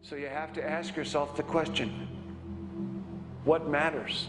So you have to ask yourself the question, what matters?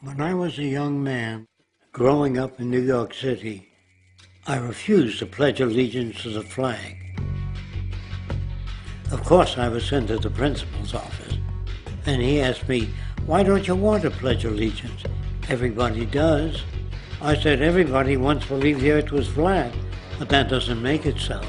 When I was a young man, growing up in New York City, I refused to pledge allegiance to the flag. Of course, I was sent to the principal's office, and he asked me, "Why don't you want to pledge allegiance? Everybody does." I said, "Everybody once believed the earth was flat, but that doesn't make it so."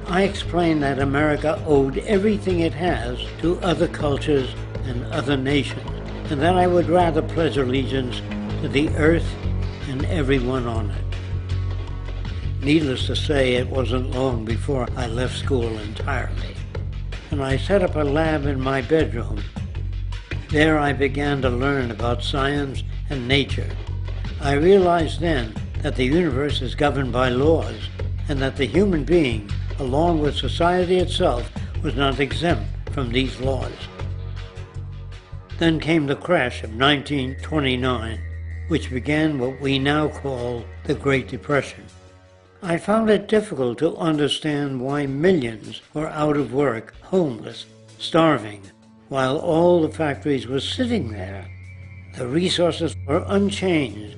I explained that America owed everything it has to other cultures and other nations, and that I would rather pledge allegiance to the earth and everyone on it. Needless to say, it wasn't long before I left school entirely, and I set up a lab in my bedroom. There I began to learn about science and nature. I realized then that the universe is governed by laws, and that the human being, along with society itself, was not exempt from these laws. Then came the crash of 1929, which began what we now call the Great Depression. I found it difficult to understand why millions were out of work, homeless, starving, while all the factories were sitting there. The resources were unchanged.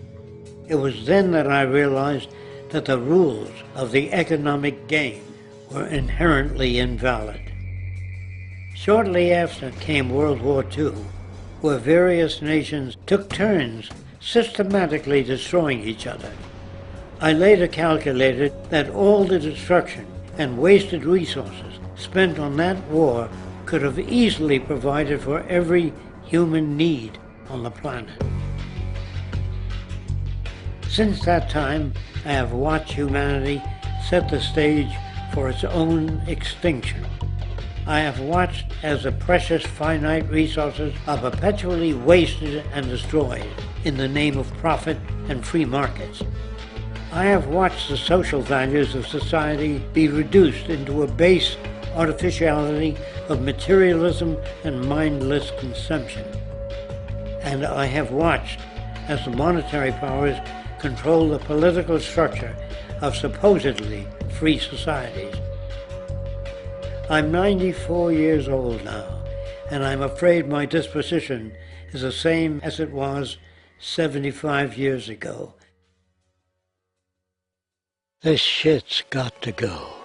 It was then that I realized that the rules of the economic game were inherently invalid. Shortly after came World War II, where various nations took turns systematically destroying each other. I later calculated that all the destruction and wasted resources spent on that war could have easily provided for every human need on the planet. Since that time, I have watched humanity set the stage for its own extinction. I have watched as the precious finite resources are perpetually wasted and destroyed in the name of profit and free markets. I have watched the social values of society be reduced into a base artificiality of materialism and mindless consumption. And I have watched as the monetary powers control the political structure of supposedly free societies. I'm 94 years old now, and I'm afraid my disposition is the same as it was 75 years ago. This shit's got to go.